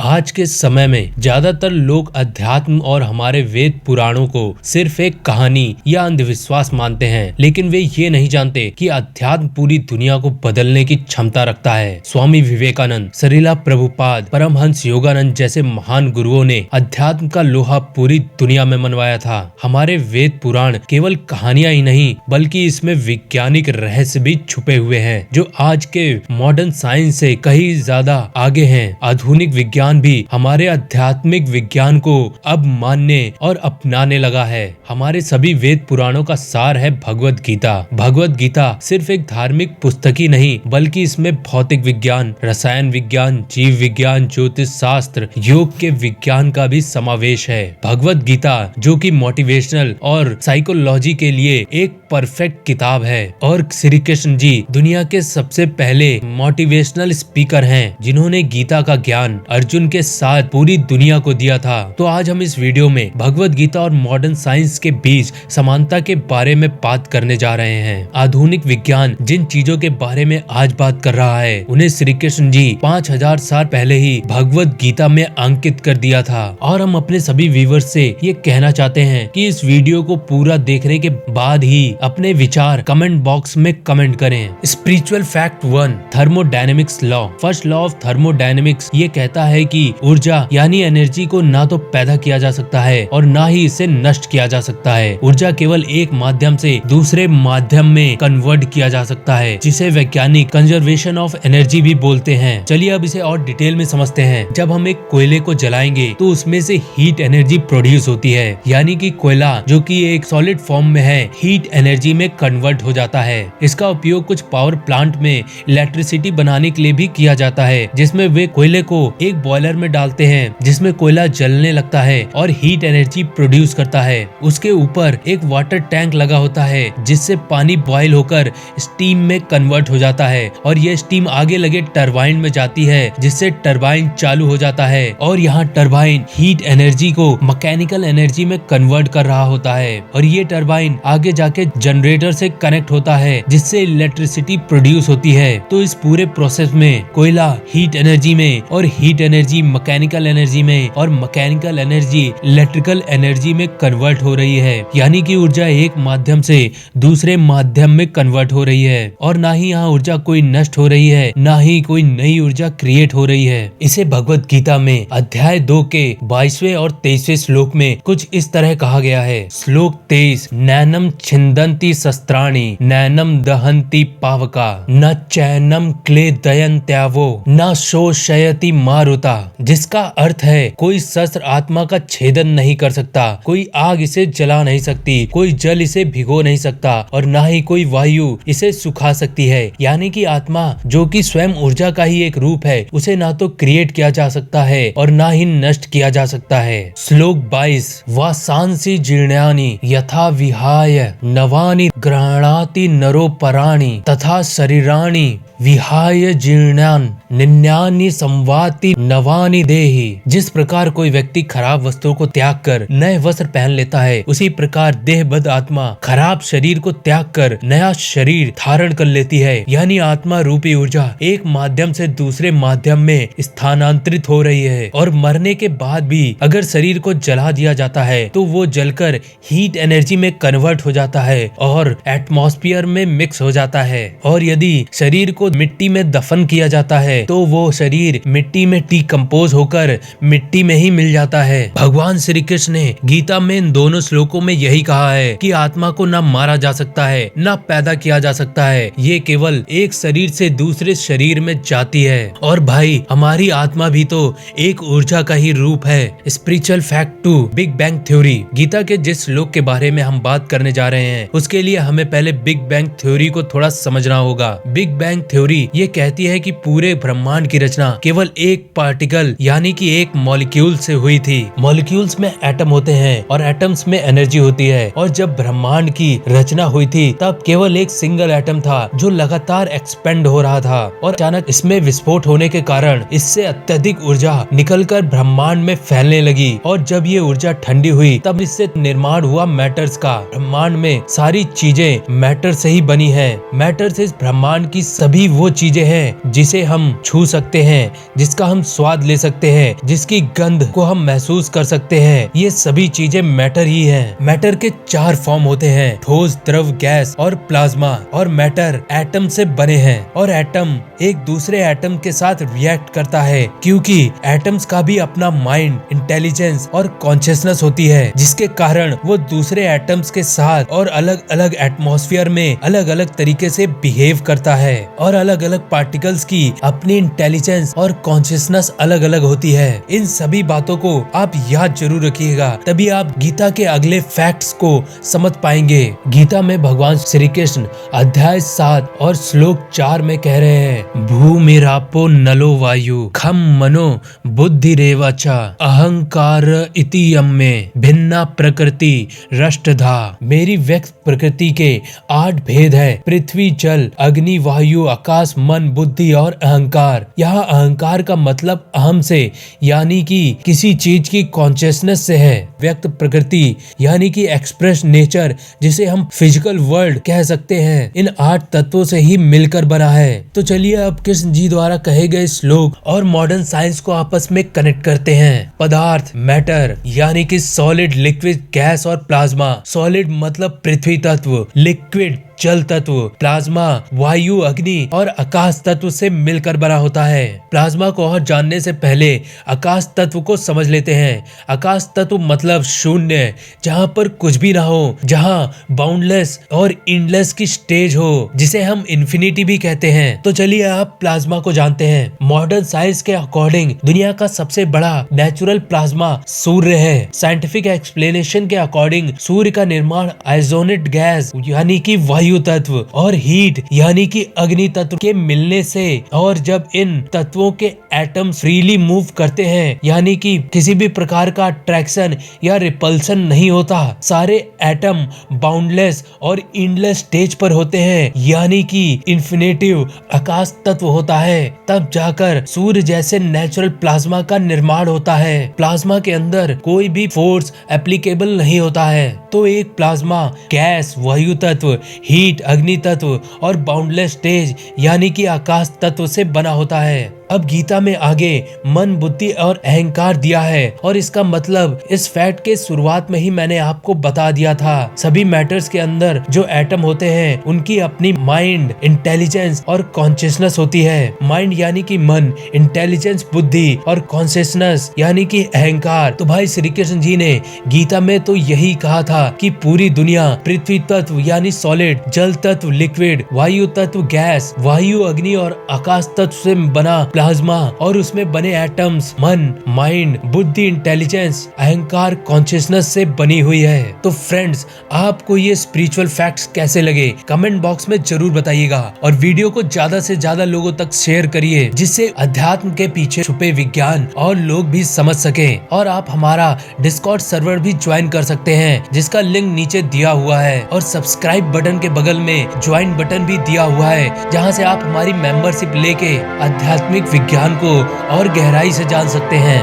आज के समय में ज्यादातर लोग अध्यात्म और हमारे वेद पुराणों को सिर्फ एक कहानी या अंधविश्वास मानते हैं, लेकिन वे ये नहीं जानते कि अध्यात्म पूरी दुनिया को बदलने की क्षमता रखता है। स्वामी विवेकानंद, श्रीला प्रभुपाद, परमहंस योगानंद जैसे महान गुरुओं ने अध्यात्म का लोहा पूरी दुनिया में मनवाया था। हमारे वेद पुराण केवल कहानियां ही नहीं, बल्कि इसमें वैज्ञानिक रहस्य भी छुपे हुए हैं, जो आज के मॉडर्न साइंस से कहीं ज्यादा आगे हैं। आधुनिक विज्ञान भी हमारे आध्यात्मिक विज्ञान को अब मानने और अपनाने लगा है। हमारे सभी वेद पुराणों का सार है भगवत गीता। भगवत गीता सिर्फ एक धार्मिक पुस्तक ही नहीं, बल्कि इसमें भौतिक विज्ञान, रसायन विज्ञान, जीव विज्ञान, ज्योतिष शास्त्र, योग के विज्ञान का भी समावेश है। भगवत गीता जो कि मोटिवेशनल और साइकोलॉजी के लिए एक परफेक्ट किताब है, और श्री कृष्ण जी दुनिया के सबसे पहले मोटिवेशनल स्पीकर हैं, जिन्होंने गीता का ज्ञान अर्जुन के साथ पूरी दुनिया को दिया था। तो आज हम इस वीडियो में भगवत गीता और मॉडर्न साइंस के बीच समानता के बारे में बात करने जा रहे हैं। आधुनिक विज्ञान जिन चीजों के बारे में आज बात कर रहा है, उन्हें श्री कृष्ण जी 5000 साल पहले ही भगवत गीता में अंकित कर दिया था। और हम अपने सभी व्यूअर्स से ये कहना चाहते हैं कि इस वीडियो को पूरा देखने के बाद ही अपने विचार कमेंट बॉक्स में कमेंट करें। Spiritual fact 1, thermodynamics law. First law of thermodynamics ये कहता है कि ऊर्जा यानी एनर्जी को ना तो पैदा किया जा सकता है और ना ही इसे नष्ट किया जा सकता है। ऊर्जा केवल एक माध्यम से दूसरे माध्यम में कन्वर्ट किया जा सकता है, जिसे वैज्ञानिक कंजर्वेशन ऑफ एनर्जी भी बोलते हैं। चलिए अब इसे और डिटेल में समझते हैं। जब हम एक कोयले को जलाएंगे तो उसमें से हीट एनर्जी प्रोड्यूस होती है, यानी कि कोयला जो कि एक सॉलिड फॉर्म में है, हीट एनर्जी में कन्वर्ट हो जाता है। इसका उपयोग कुछ पावर प्लांट में इलेक्ट्रिसिटी बनाने के लिए भी किया जाता है, जिसमें वे कोयले को एक बॉयलर में डालते हैं, जिसमें कोयला जलने लगता है और हीट एनर्जी प्रोड्यूस करता है। उसके ऊपर एक वाटर टैंक लगा होता है, जिससे पानी बॉयल होकर स्टीम में कन्वर्ट हो जाता है, और यह स्टीम आगे लगे टरबाइन में जाती है, जिससे टरबाइन चालू हो जाता है, और यहाँ टरबाइन हीट एनर्जी को मैकेनिकल एनर्जी में कन्वर्ट कर रहा होता है, और ये टरबाइन आगे जाके जनरेटर से कनेक्ट होता है, जिससे इलेक्ट्रिसिटी प्रोड्यूस होती है। तो इस पूरे प्रोसेस में कोयला हीट एनर्जी में, और हीट एनर्जी मैकेनिकल एनर्जी में, और मैकेनिकल एनर्जी इलेक्ट्रिकल एनर्जी में कन्वर्ट हो रही है। यानी कि ऊर्जा एक माध्यम से दूसरे माध्यम में कन्वर्ट हो रही है, और ना ही यहाँ ऊर्जा कोई नष्ट हो रही है, ना ही कोई नई ऊर्जा क्रिएट हो रही है। इसे भगवत गीता में अध्याय 2 के 22वें और 23वें श्लोक में कुछ इस तरह कहा गया है। श्लोक 23, नैनम छिन्दन्ति शस्त्राणि, नैनम दहन्ति पावका, न चैनम क्लेदयन्त्यावो, न शोषयति मारुता। जिसका अर्थ है कोई शस्त्र आत्मा का छेदन नहीं कर सकता, कोई आग इसे जला नहीं सकती, कोई जल इसे भिगो नहीं सकता, और ना ही कोई वायु इसे सुखा सकती है। यानी कि आत्मा जो कि स्वयं ऊर्जा का ही एक रूप है, उसे ना तो क्रिएट किया जा सकता है और ना ही नष्ट किया जा सकता है। श्लोक 22, वासांसि जीर्णानि यथा विहाय नवानि गृह्णाति नरो पराणि, तथा शरीराणि विहाय जीर्णान निन्यानि संवाति नवानि देहि। जिस प्रकार कोई व्यक्ति खराब वस्त्रों को त्याग कर नए वस्त्र पहन लेता है, उसी प्रकार देहबद्ध आत्मा खराब शरीर को त्याग कर नया शरीर धारण कर लेती है। यानी आत्मा रूपी ऊर्जा एक माध्यम से दूसरे माध्यम में स्थानांतरित हो रही है, और मरने के बाद भी अगर शरीर को जला दिया जाता है तो वो जलकर हीट एनर्जी में कन्वर्ट हो जाता है और एटमॉस्फेयर में मिक्स हो जाता है। और यदि शरीर को मिट्टी में दफन किया जाता है तो वो शरीर मिट्टी में डिकम्पोज होकर मिट्टी में ही मिल जाता है। भगवान श्री कृष्ण ने गीता में इन दोनों श्लोकों में यही कहा है कि आत्मा को ना मारा जा सकता है, ना पैदा किया जा सकता है, ये केवल एक शरीर से दूसरे शरीर में जाती है। और भाई, हमारी आत्मा भी तो एक ऊर्जा का ही रूप है। Spiritual fact 2, big bang theory. Gita के जिस श्लोक के बारे में हम बात करने जा रहे हैं, उसके लिए हमें पहले बिग बैंग थ्योरी को थोड़ा समझना होगा। बिग बैंग थ्योरी ये कहती है कि पूरे ब्रह्मांड की रचना केवल एक पार्टिकल यानी कि एक मॉलिक्यूल से हुई थी। मॉलिक्यूल्स में एटम होते हैं और एटम्स में एनर्जी होती है, और जब ब्रह्मांड की रचना हुई थी तब केवल एक सिंगल एटम था जो लगातार एक्सपेंड हो रहा था, और अचानक इसमें विस्फोट होने के कारण इससे अत्यधिक ऊर्जा निकलकर ब्रह्मांड में फैलने लगी, और जब ये ऊर्जा ठंडी हुई तब इससे निर्माण हुआ मैटर्स का। ब्रह्मांड में सारी चीजें मैटर से ही बनी है। मैटर से इस ब्रह्मांड की सभी वो चीजें हैं जिसे हम छू सकते हैं, जिसका हम स्वाद ले सकते हैं, जिसकी गंध को हम महसूस कर सकते हैं। ये सभी चीजें मैटर ही हैं। मैटर के 4 फॉर्म होते हैं, ठोस, द्रव, गैस और प्लाज्मा। और मैटर एटम से बने हैं और एटम एक दूसरे एटम के साथ रिएक्ट करता है, क्योंकि एटम्स का भी अपना माइंड, इंटेलिजेंस और कॉन्शियसनेस होती है, जिसके कारण वो दूसरे एटम्स के साथ और अलग अलग एटमॉस्फेयर में अलग अलग तरीके से बिहेव करता है। और अलग अलग पार्टिकल्स की अपनी इंटेलिजेंस और कॉन्शियसनेस अलग अलग होती है। इन सभी बातों को आप याद जरूर रखिएगा, तभी आप गीता के अगले फैक्ट्स को समझ पाएंगे। गीता में भगवान श्री कृष्ण अध्याय 7 और श्लोक 4 में कह रहे हैं, भूमिरापो नलो वायु खम मनो बुद्धि रेवाचा अहंकार इति यम्मे भिन्ना प्रकृति रष्टधा। मेरी व्यक्त प्रकृति के 8 भेद है, पृथ्वी, जल, अग्नि, वायु, आकाश, मन, बुद्धि और अहंकार। यहाँ अहंकार का मतलब अहम से यानी कि किसी चीज की कॉन्शियसनेस से है। व्यक्त प्रकृति यानी कि एक्सप्रेस नेचर, जिसे हम फिजिकल वर्ल्ड कह सकते हैं, इन 8 तत्वों से ही मिलकर बना है। तो चलिए अब कृष्ण जी द्वारा कहे गए श्लोक और मॉडर्न साइंस को आपस में कनेक्ट करते हैं। पदार्थ मैटर यानी कि सॉलिड, लिक्विड, गैस और प्लाज्मा। सॉलिड मतलब पृथ्वी तत्व, लिक्विड जल तत्व, प्लाज्मा वायु, अग्नि और आकाश तत्व से मिलकर बना होता है। प्लाज्मा को और जानने से पहले आकाश तत्व को समझ लेते हैं। आकाश तत्व मतलब शून्य, जहाँ पर कुछ भी ना हो, जहाँ बाउंडलेस और एंडलेस की स्टेज हो, जिसे हम इन्फिनिटी भी कहते हैं। तो चलिए आप प्लाज्मा को जानते हैं। मॉडर्न साइंस के अकॉर्डिंग दुनिया का सबसे बड़ा नेचुरल प्लाज्मा सूर्य है। साइंटिफिक एक्सप्लेनेशन के अकॉर्डिंग सूर्य का निर्माण आइसोनेट गैस यानी कि वायु तत्व और हीट यानी कि अग्नि तत्व के मिलने से, और जब इन तत्वों के एटम्स फ्रीली मूव करते हैं यानी कि किसी भी प्रकार का अट्रैक्शन या रिपल्सन नहीं होता, सारे एटम बाउंडलेस और एंडलेस स्टेज पर होते हैं यानी कि इन्फिनिटिव आकाश तत्व होता है, तब जाकर सूर्य जैसे नेचुरल प्लाज्मा का निर्माण होता है। प्लाज्मा के अंदर कोई भी फोर्स एप्लीकेबल नहीं होता है, तो एक प्लाज्मा गैस, वायु तत्व, हीट, अग्नि तत्व और बाउंडलेस स्टेज यानी कि आकाश तत्व से बना होता है। अब गीता में आगे मन, बुद्धि और अहंकार दिया है, और इसका मतलब इस फैक्ट के शुरुआत में ही मैंने आपको बता दिया था। सभी मैटर्स के अंदर जो एटम होते हैं उनकी अपनी माइंड, इंटेलिजेंस और कॉन्शियसनेस होती है। माइंड यानी कि मन, इंटेलिजेंस बुद्धि और कॉन्शियसनेस यानी कि अहंकार। तो भाई श्री कृष्ण जी ने गीता में तो यही कहा था कि पूरी दुनिया पृथ्वी तत्व यानी सॉलिड, जल तत्व लिक्विड, वायु तत्व गैस, वायु अग्नि और आकाश तत्व से बना प्लाज्मा और उसमें बने एटम्स मन, माइंड, बुद्धि, इंटेलिजेंस, अहंकार, कॉन्शियसनेस से बनी हुई है। तो फ्रेंड्स, आपको ये स्पिरिचुअल फैक्ट्स कैसे लगे कमेंट बॉक्स में जरूर बताइएगा, और वीडियो को ज्यादा से ज्यादा लोगों तक शेयर करिए, जिससे अध्यात्म के पीछे छुपे विज्ञान और लोग भी समझ सके। और आप हमारा डिस्कॉर्ड सर्वर भी ज्वाइन कर सकते हैं, जिसका लिंक नीचे दिया हुआ है, और सब्सक्राइब बटन के बगल में ज्वाइन बटन भी दिया हुआ है, जहां से आप हमारी मेंबरशिप लेके आध्यात्मिक विज्ञान को और गहराई से जान सकते हैं।